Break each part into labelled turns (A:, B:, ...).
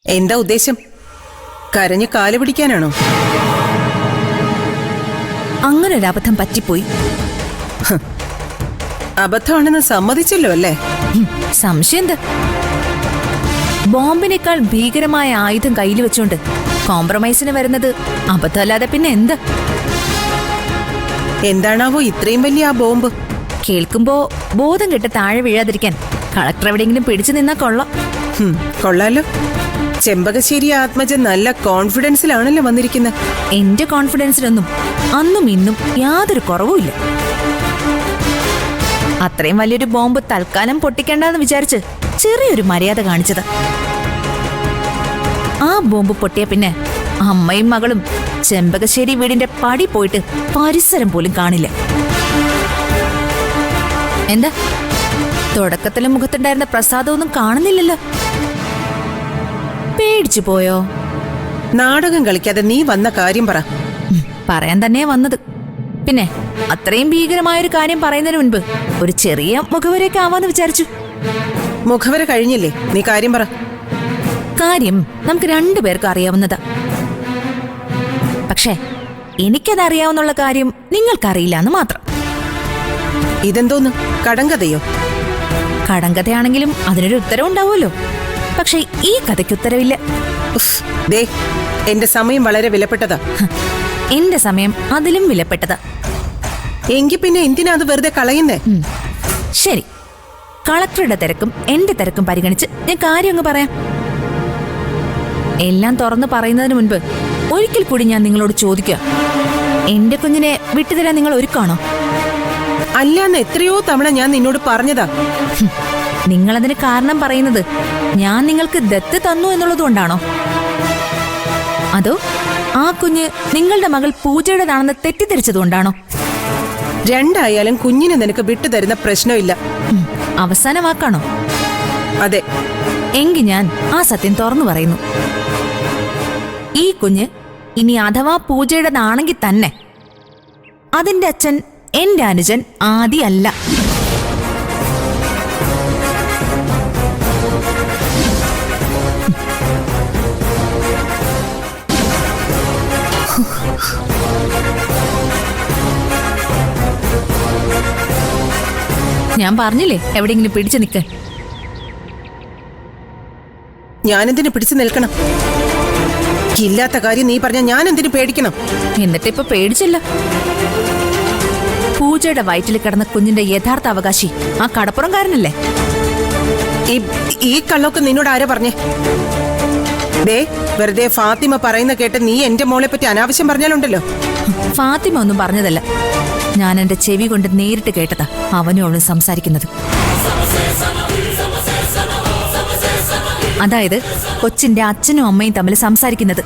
A: എന്താ ഉദ്ദേശം? കരഞ്ഞ് കാല് പിടിക്കാനാണോ?
B: അങ്ങനൊരു അബദ്ധം പറ്റിപ്പോയി.
A: അബദ്ധമാണെന്ന് സമ്മതിച്ചല്ലോ അല്ലേ?
B: സംശയം എന്താ? ബോംബിനേക്കാൾ ഭീകരമായ ആയുധം കയ്യിൽ വെച്ചോണ്ട് കോംപ്രമൈസിന് വരുന്നത് അബദ്ധമല്ലാതെ പിന്നെ എന്താ?
A: എന്താണാവോ ഇത്രയും വലിയ ആ ബോംബ്?
B: കേൾക്കുമ്പോ ബോധം കെട്ട് താഴെ വീഴാതിരിക്കാൻ കളക്ടർ എവിടെയെങ്കിലും പിടിച്ചു നിന്നാ കൊള്ളാം.
A: കൊള്ളാലോ. ചെമ്പകശ്ശേരി ആത്മജൻ നല്ല കോൺഫിഡൻസിലാണല്ലോ വന്നിരിക്കുന്നത്.
B: എന്റെ കോൺഫിഡൻസിനൊന്നും അന്നും ഇന്നും യാതൊരു കുറവുമില്ല. അത്രയും വലിയൊരു ബോംബ് തൽക്കാലം പൊട്ടിക്കണ്ടെന്ന് വിചാരിച്ച് ചെറിയൊരു മര്യാദ കാണിച്ചത്. ആ ബോംബ് പൊട്ടിയ പിന്നെ അമ്മയും മകളും ചെമ്പകശ്ശേരി വീടിന്റെ പടി പോയിട്ട് പരിസരം പോലും കാണില്ല. എന്താ തുടക്കത്തിലെ മുഖത്തുണ്ടായിരുന്ന പ്രസാദമൊന്നും കാണുന്നില്ലല്ലോ? പേടിച്ചു പോയോ?
A: നാടകം കളിക്കാതെ നീ വന്ന കാര്യം പറ.
B: പറയാൻ തന്നെയാ വന്നത്. പിന്നെ അത്രയും ഭീകരമായൊരു കാര്യം പറയുന്നതിന് മുൻപ് ഒരു ചെറിയ മുഖവരയൊക്കെ ആവാന്ന് വിചാരിച്ചു.
A: മുഖവര കഴിഞ്ഞില്ലേ? നീ കാര്യം പറ.
B: കാര്യം നമുക്ക് രണ്ടുപേർക്കും അറിയാവുന്നതാ. പക്ഷേ എനിക്കത് അറിയാവുന്നുള്ള കാര്യം നിങ്ങൾക്കറിയില്ല എന്ന് മാത്രം.
A: ഇതെന്തോന്ന്, കടങ്കഥയോ?
B: കടങ്കഥയാണെങ്കിലും അതിനൊരു ഉത്തരം ഉണ്ടാവുമല്ലോ. പക്ഷെ ഈ കഥയ്ക്ക് ഉത്തരവില്ല.
A: ദേ, എന്റെ സമയം വളരെ വിലപ്പെട്ടതാ.
B: എന്റെ സമയം അതിലും വിലപ്പെട്ടതാ.
A: എങ്കി പിന്നെ എന്തിനാ അത് വെറുതെ കളയുന്നേ?
B: ശരി, കളക്ടറുടെ തിരക്കും എന്റെ തിരക്കും പരിഗണിച്ച് ഞാൻ കാര്യം അങ്ങ് പറയാം. എല്ലാം തുറന്നു പറയുന്നതിന് മുൻപ് ഒരിക്കൽ കൂടി ഞാൻ നിങ്ങളോട് ചോദിക്കുക, എന്റെ കുഞ്ഞിനെ വിട്ടുതരാൻ നിങ്ങൾ ഒരുക്കാണോ?
A: അല്ലാന്ന് എത്രയോ തവണ ഞാൻ നിന്നോട് പറഞ്ഞതാ.
B: നിങ്ങളതിന് കാരണം പറയുന്നത് ഞാൻ നിങ്ങൾക്ക് ദത്ത് തന്നു എന്നുള്ളതുകൊണ്ടാണോ? അതോ ആ കുഞ്ഞ് നിങ്ങളുടെ മകൾ പൂജയുടേതാണെന്ന് തെറ്റിദ്ധരിച്ചതുകൊണ്ടാണോ?
A: രണ്ടായാലും കുഞ്ഞിനെ നിനക്ക് വിട്ടുതരുന്ന പ്രശ്നമില്ല.
B: അവസാന വാക്കാണോ?
A: അതെ.
B: എങ്കിൽ ഞാൻ ആ സത്യം തുറന്നു പറയുന്നു. ഈ കുഞ്ഞ് ഇനി അഥവാ പൂജയുടേതാണെങ്കിൽ തന്നെ അതിന്റെ അച്ഛൻ എന്റെ അനുജൻ ആദി അല്ല. ഞാൻ പറഞ്ഞില്ലേ എവിടെയെങ്കിലും പിടിച്ചു നിൽക്കാൻ.
A: ഞാനെന്തിനു പിടിച്ചു നിൽക്കണം? ഇല്ലാത്ത കാര്യം നീ പറഞ്ഞ ഞാൻ എന്തിനു പേടിക്കണം?
B: എന്നിട്ടിപ്പൊ പേടിച്ചില്ല. പൂജയുടെ വയറ്റിൽ കിടന്ന കുഞ്ഞിന്റെ യഥാർത്ഥ അവകാശി ആ കടപ്പുറംകാരനല്ലേ?
A: ഈ കള്ളൊക്കെ നിന്നോട് ആരാ പറഞ്ഞേ? ദേ, വെറുതെ ഫാത്തിമ പറയുന്ന കേട്ട് നീ എന്റെ മോളെ പറ്റി അനാവശ്യം പറഞ്ഞാലുണ്ടല്ലോ.
B: ഫാത്തിമ ഒന്നും പറഞ്ഞതല്ല, ഞാൻ എന്റെ ചെവി കൊണ്ട് നേരിട്ട് കേട്ടതാ അവനും അവളും സംസാരിക്കുന്നത്. അതായത് കൊച്ചിന്റെ അച്ഛനും അമ്മയും തമ്മിൽ സംസാരിക്കുന്നത്.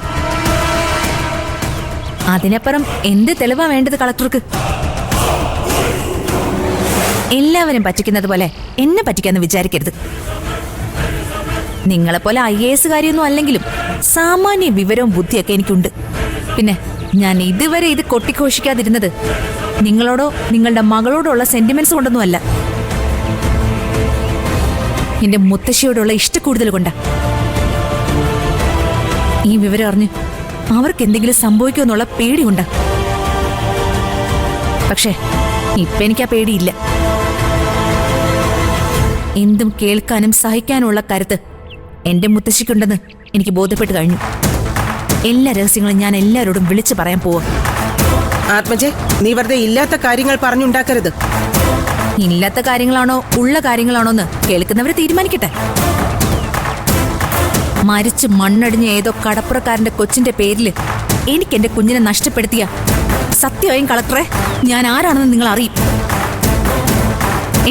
B: അതിനപ്പുറം എന്ത് തെളിവാ വേണ്ടത് കളക്ടർക്ക്? എല്ലാവരും പറ്റിക്കുന്നത് പോലെ എന്നെ പറ്റിക്കാന്ന് വിചാരിക്കരുത്. നിങ്ങളെപ്പോലെ IAS കാര്യമൊന്നും അല്ലെങ്കിലും സാമാന്യ വിവരവും ബുദ്ധിയൊക്കെ എനിക്കുണ്ട്. പിന്നെ ഞാൻ ഇതുവരെ ഇത് കൊട്ടിഘോഷിക്കാതിരുന്നത് നിങ്ങളോടോ നിങ്ങളുടെ മകളോടുള്ള സെന്റിമെന്റ്സ് കൊണ്ടൊന്നുമല്ല, എന്റെ മുത്തശ്ശിയോടുള്ള ഇഷ്ടക്കൂടുതൽ കൊണ്ടാ. ഈ വിവരം അറിഞ്ഞ് അവർക്ക് എന്തെങ്കിലും സംഭവിക്കുമെന്നുള്ള പേടിയുണ്ടാ. പക്ഷേ ഇപ്പൊ എനിക്ക് ആ പേടിയില്ല. എന്തും കേൾക്കാനും സഹിക്കാനുമുള്ള കരുത്ത് എന്റെ മുത്തശ്ശിക്കുണ്ടെന്ന് എനിക്ക് ബോധ്യപ്പെട്ട് കഴിഞ്ഞു. എല്ലാ രഹസ്യങ്ങളും ഞാൻ എല്ലാവരോടും വിളിച്ചു പറയാൻ പോവാ.
A: ആത്മജെ, നീ വെറുതെ ഇല്ലാത്ത കാര്യങ്ങൾ പറഞ്ഞുണ്ടാക്കരുത്.
B: ഇല്ലാത്ത കാര്യങ്ങളാണോ ഉള്ള കാര്യങ്ങളാണോന്ന് കേൾക്കുന്നവര് തീരുമാനിക്കട്ടെ. മരിച്ച് മണ്ണടിഞ്ഞ ഏതോ കടപ്പുറക്കാരന്റെ കൊച്ചിന്റെ പേരില് എനിക്ക് എന്റെ കുഞ്ഞിനെ നഷ്ടപ്പെടുത്തിയ സത്യമായും കളക്ടറെ ഞാൻ ആരാണെന്ന് നിങ്ങൾ അറിയും.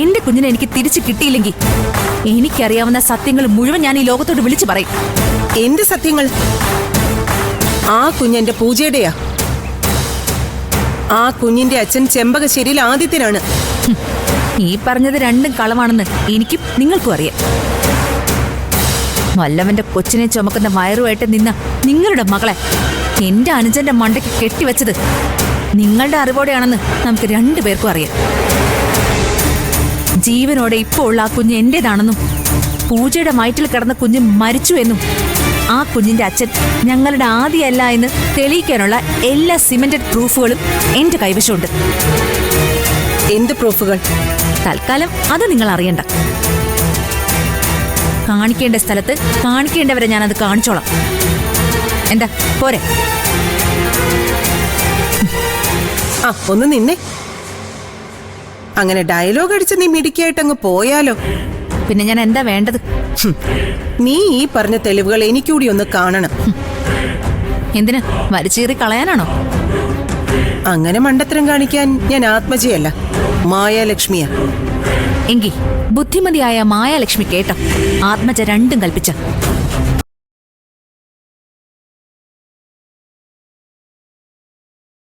B: എന്റെ കുഞ്ഞിനെ എനിക്ക് തിരിച്ചു കിട്ടിയില്ലെങ്കിൽ എനിക്കറിയാവുന്ന സത്യങ്ങൾ മുഴുവൻ ഞാൻ ഈ ലോകത്തോട് വിളിച്ചു പറയും.
A: എന്ത് സത്യങ്ങൾ? ആ കുഞ്ഞെന്റെ പൂജയുടെയാ. ആ കുഞ്ഞിന്റെ അച്ഛൻ ചെമ്പകശ്ശേരിയിൽ ആദിത്യനാണ്.
B: ഈ പറഞ്ഞത് രണ്ടും കളവാണെന്ന് എനിക്കും നിങ്ങൾക്കും അറിയാം. വല്ലവന്റെ കൊച്ചിനെ ചുമക്കുന്ന വയറുമായിട്ട് നിന്ന നിങ്ങളുടെ മകളെ എന്റെ അനുജന്റെ മണ്ടയ്ക്ക് കെട്ടിവെച്ചത് നിങ്ങളുടെ അറിവോടെയാണെന്ന് നമുക്ക് രണ്ടുപേർക്കും അറിയാം. ജീവനോടെ ഇപ്പോൾ ഉള്ള ആ കുഞ്ഞ് എന്റേതാണെന്നും പൂജയുടെ വയറ്റിൽ കിടന്ന കുഞ്ഞ് മരിച്ചു എന്നും ആ കുഞ്ഞിന്റെ അച്ഛൻ ഞങ്ങളുടെ ആദിയല്ല എന്ന് തെളിയിക്കാനുള്ള എല്ലാ സിമന്റഡ് പ്രൂഫുകളും എന്റെ കൈവശമുണ്ട്.
A: എന്ത് പ്രൂഫുകൾ?
B: തൽക്കാലം അത് നിങ്ങൾ അറിയണ്ട. കാണിക്കേണ്ട സ്ഥലത്ത് കാണിക്കേണ്ടവരെ ഞാനത് കാണിച്ചോളാം. എന്താ പോരെ?
A: ആ ഒന്ന് നിന്നെ. അങ്ങനെ ഡയലോഗ് അടിച്ച് നീ മിടുക്കിയായിട്ട് അങ്ങ് പോയാലോ?
B: പിന്നെ ഞാൻ എന്താ വേണ്ടത്?
A: നീ ഈ പറഞ്ഞ തെളിവുകൾ എനിക്കൂടി ഒന്ന് കാണണം.
B: എന്തിനാ, വലിച്ചേറി കളയാനാണോ?
A: അങ്ങനെ മണ്ടത്തരം കാണിക്കാൻ ഞാൻ ആത്മജയല്ല, മായാലക്ഷ്മിയാ.
B: എങ്കി ബുദ്ധിമതിയായ മായാലക്ഷ്മി കേട്ടോ, ആത്മജ രണ്ടും കൽപ്പിച്ച